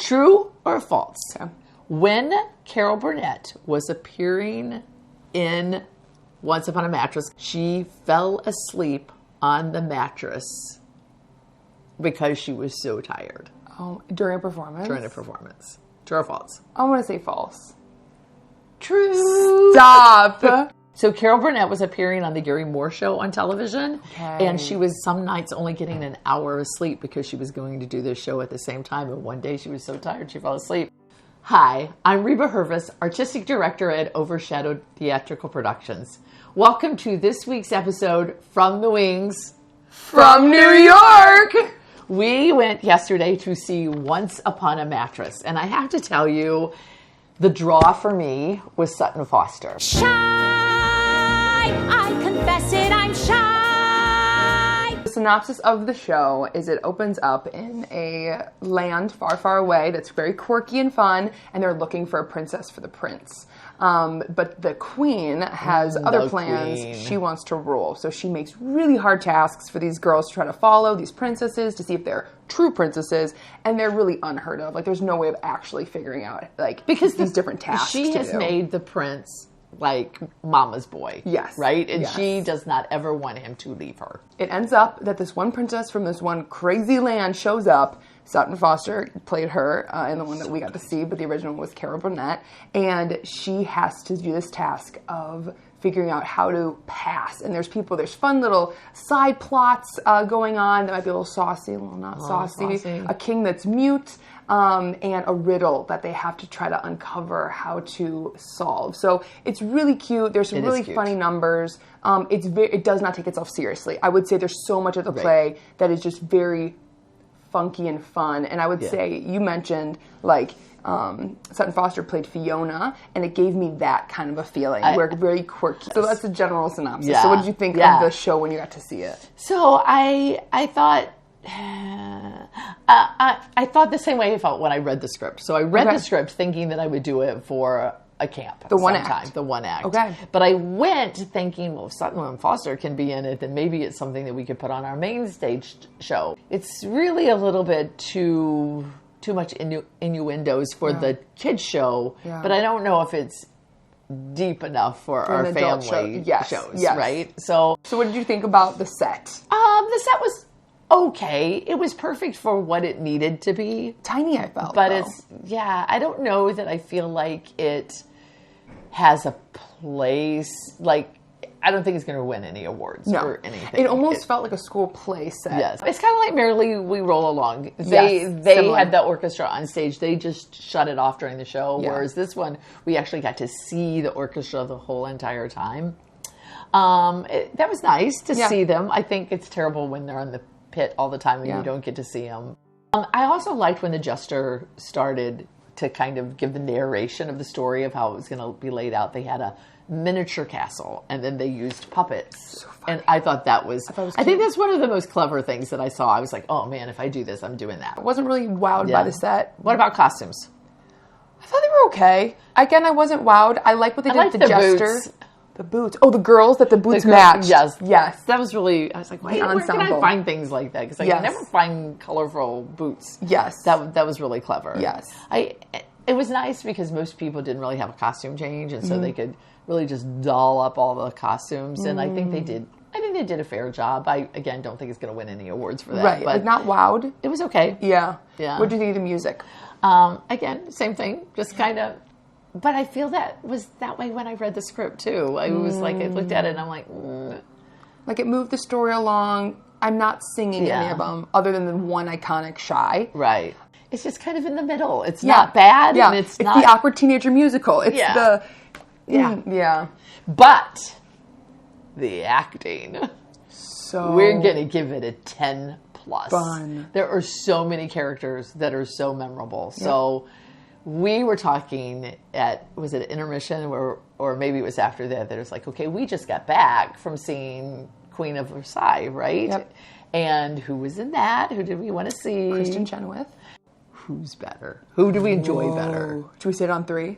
True or false? Okay. When Carol Burnett was appearing in Once Upon a Mattress, she fell asleep on the mattress because she was so tired. Oh, during a performance? During a performance. True or false? I want to say false. True. Stop. So Carol Burnett was appearing on the Gary Moore Show on television. Okay. And she was some nights only getting an hour of sleep because she was going to do this show at the same time. And one day she was so tired she fell asleep. Hi, I'm Reba Hervis, Artistic Director at Overshadowed Theatrical Productions. Welcome to this week's episode From the Wings From New York. We went yesterday to see Once Upon a Mattress. And I have to tell you, the draw for me was Sutton Foster. Shy, I confess it, I'm shy. The synopsis of the show is it opens up in a land far, far away that's very quirky and fun, and they're looking for a princess for the prince. But the queen has other plans. Queen. She wants to rule. So she makes really hard tasks for these girls to try to follow, these princesses, to see if they're true princesses. And they're really unheard of. Like, there's no way of actually figuring out, like, because these different tasks. She has made the prince like mama's boy. Yes. Right? And Yes. she does not ever want him to leave her. It ends up that this one princess from this one crazy land shows up. Sutton Foster played her in the one that we got to see, but the original was Carol Burnett. And she has to do this task of figuring out how to pass. And there's fun little side plots going on that might be a little saucy, a little not saucy. A king that's mute, and a riddle that they have to try to uncover how to solve. So it's really cute. There's some really funny numbers. It does not take itself seriously. I would say there's so much of the play that is just very funky and fun. And I would say, you mentioned, like, Sutton Foster played Fiona, and it gave me that kind of a feeling. We're very quirky. So that's the general synopsis. Yeah. So what did you think of the show when you got to see it? So I thought... I thought the same way I felt when I read the script. So I read the script thinking that I would do it for a camp. The one act. The one act. Okay. But I went thinking, well, if Sutton and Foster can be in it, then maybe it's something that we could put on our main stage show. It's really a little bit too much innuendos for the kids show, but I don't know if it's deep enough for our family shows, right? So what did you think about the set? The set was okay. It was perfect for what it needed to be. Tiny, I felt. But I don't know that I feel like it has a place. Like, I don't think it's going to win any awards or anything. It almost felt like a school play set. Yes. It's kind of like Merrily We Roll Along. They had the orchestra on stage. They just shut it off during the show. Yeah. Whereas this one, we actually got to see the orchestra the whole entire time. That was nice to see them. I think it's terrible when they're on the pit all the time and you don't get to see them. I also liked when the jester started to kind of give the narration of the story of how it was going to be laid out. They had a miniature castle and then they used puppets. So funny. And I thought that was, I think that's one of the most clever things that I saw. I was like, oh man, if I do this, I'm doing that. I wasn't really wowed by the set. What about costumes? I thought they were okay. Again, I wasn't wowed. I like what they did with the jester. Boots. The boots. Oh, the girls that the boots matched. Yes. That was really, I was like, wait, where can I find things like that? Because I can never find colorful boots. Yes. That was really clever. Yes. It was nice because most people didn't really have a costume change, and so they could really just doll up all the costumes, and I think they did. I think they did a fair job. I, again, don't think it's going to win any awards for that. Right, but not wowed. It was okay. Yeah. Yeah. What did you think of the music? Again, same thing. Just kind of... But I feel that was that way when I read the script, too. I was like, I looked at it and I'm like... Like, it moved the story along. I'm not singing any of them, other than the one iconic Shy. Right. It's just kind of in the middle. It's not bad, and it's not... It's the Awkward Teenager musical. It's the... Yeah. But the acting... So... We're going to give it a 10+. Fun. There are so many characters that are so memorable. Yep. So... We were talking was it intermission or maybe it was after that it was like, okay, we just got back from seeing Queen of Versailles, right? Yep. And who was in that? Who did we want to see? Kristen Chenoweth. Who's better? Who do we enjoy better? Should we say it on 3?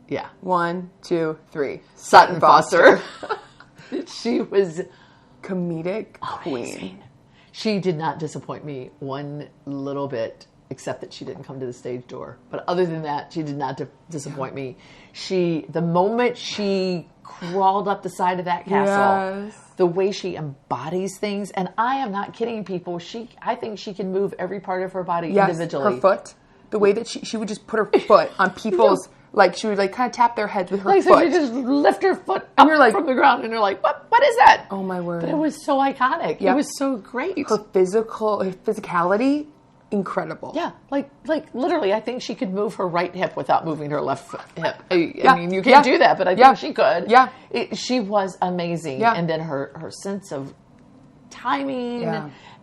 Yeah. 1, 2, 3. Sutton Foster. She was comedic queen. She did not disappoint me one little bit except that she didn't come to the stage door. But other than that, she did not disappoint me. The moment she crawled up the side of that castle, the way she embodies things, and I am not kidding people, I think she can move every part of her body individually. Her foot, the way that she would just put her foot on people's, like she would like kind of tap their heads with her foot. So she just lift her foot up from the ground, and you're like, what is that? Oh my word. But it was so iconic. Yep. It was so great. Her physicality, incredible. Yeah, like literally, I think she could move her right hip without moving her left hip. I mean, you can't do that, but I think she could. Yeah. She was amazing. Yeah. And then her sense of timing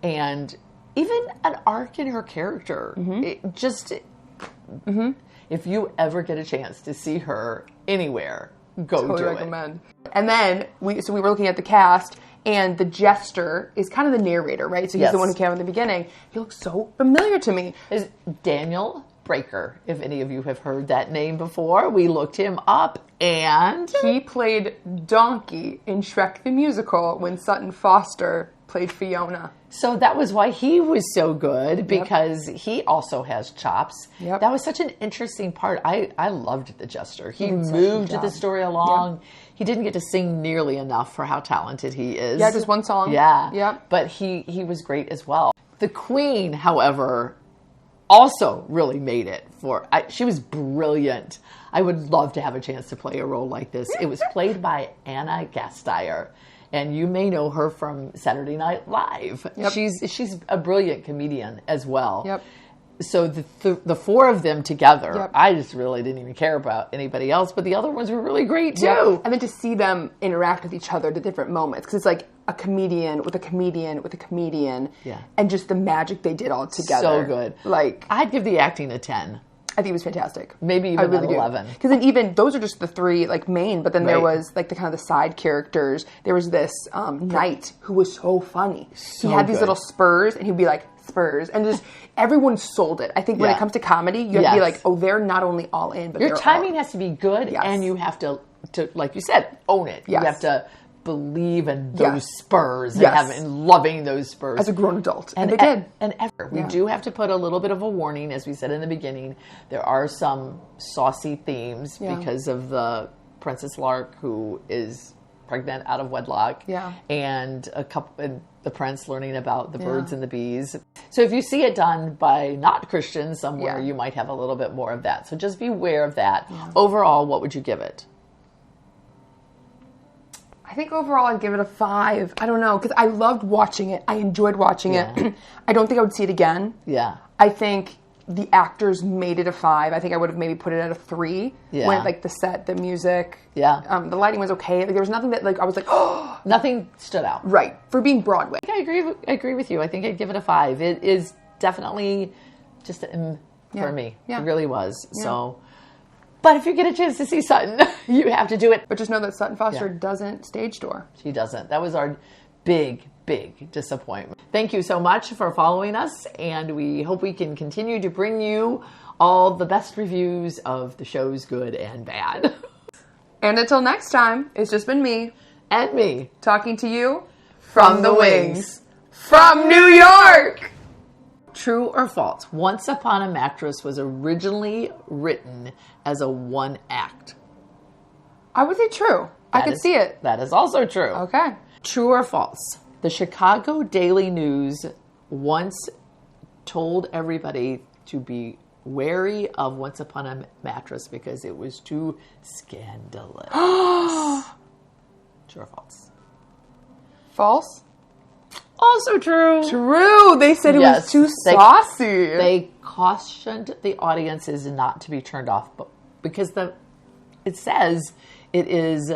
and even an arc in her character. Mm-hmm. If you ever get a chance to see her anywhere, go do recommend. And then we were looking at the cast, and the jester is kind of the narrator, right? So he's the one who came in the beginning. He looks so familiar to me. Is Daniel Breaker, if any of you have heard that name before. We looked him up, and he played Donkey in Shrek the Musical when Sutton Foster played Fiona. So that was why he was so good, because he also has chops. Yep. That was such an interesting part. I loved the jester. He moved the story along. Yep. He didn't get to sing nearly enough for how talented he is. Yeah, just one song. Yeah. Yep. But he was great as well. The Queen, however, also really made it she was brilliant. I would love to have a chance to play a role like this. It was played by Anna Gasteyer. And you may know her from Saturday Night Live. Yep. She's a brilliant comedian as well. Yep. So the four of them together, I just really didn't even care about anybody else, but the other ones were really great too. Yep. And then to see them interact with each other at different moments, because it's like a comedian with a comedian with a comedian, and just the magic they did all together. So good. Like, I'd give the acting a 10. I think it was fantastic. Maybe even an 11. Because then even, those are just the three like main, but then there was like the kind of the side characters. There was this knight who was so funny. He had these little spurs, and he'd be like, spurs. And just everyone sold it. I think when it comes to comedy, you have to be like, oh, they're not only all in, but your timing has to be good, and you have to, like you said, own it. Yes. You have to believe in those spurs and loving those spurs. As a grown adult. And they did. And we do have to put a little bit of a warning, as we said in the beginning. There are some saucy themes because of the Princess Lark, who is pregnant out of wedlock. Yeah. And the prince learning about the birds and the bees. So if you see it done by not Christians somewhere, you might have a little bit more of that. So just be aware of that. Yeah. Overall, what would you give it? I think overall I'd give it a 5. I don't know, because I loved watching it. I enjoyed watching it. I don't think I would see it again. Yeah. I think the actors made it a 5. I think I would have maybe put it at a 3. Yeah. When like the set, the music. Yeah. The lighting was okay. Like, there was nothing that like I was like, oh. Nothing stood out. Right. For being Broadway. I agree with you. I think I'd give it a 5. It is definitely just for me. Yeah. It really was. Yeah. So. But if you get a chance to see Sutton, you have to do it. But just know that Sutton Foster doesn't stage door. She doesn't. That was our big disappointment. Thank you so much for following us, and we hope we can continue to bring you all the best reviews of the shows, good and bad. And until next time, it's just been me. And me. Talking to you from the wings. From New York! True or false? Once Upon a Mattress was originally written as a one-act. I would say true. I could see it. That is also true. Okay. True or false? The Chicago Daily News once told everybody to be wary of Once Upon a Mattress because it was too scandalous. True or false? False? Also true. True. They said it was too saucy. They cautioned the audiences not to be turned off, but because it says it is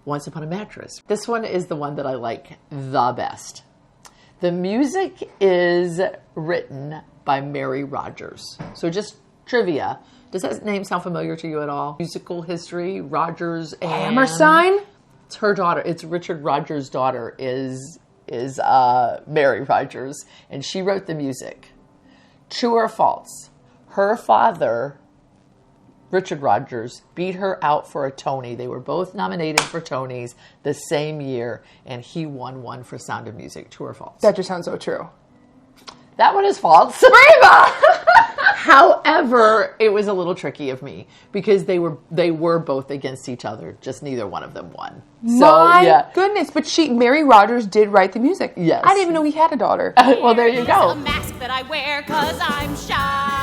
Once Upon a Mattress. This one is the one that I like the best. The music is written by Mary Rodgers. So just trivia. Does that name sound familiar to you at all? Musical history, Rodgers and... Hammerstein? It's her daughter. It's Richard Rodgers' daughter is Mary Rodgers, and she wrote the music. True or false? Her father, Richard Rodgers, beat her out for a Tony. They were both nominated for Tonys the same year, and he won one for Sound of Music. True or false? That just sounds so true. That one is false. Brava! However, it was a little tricky of me because they were both against each other. Just neither one of them won. My goodness. But Mary Rogers did write the music. Yes. I didn't even know he had a daughter. Well, there you go. A mask that I wear 'cause I'm shy.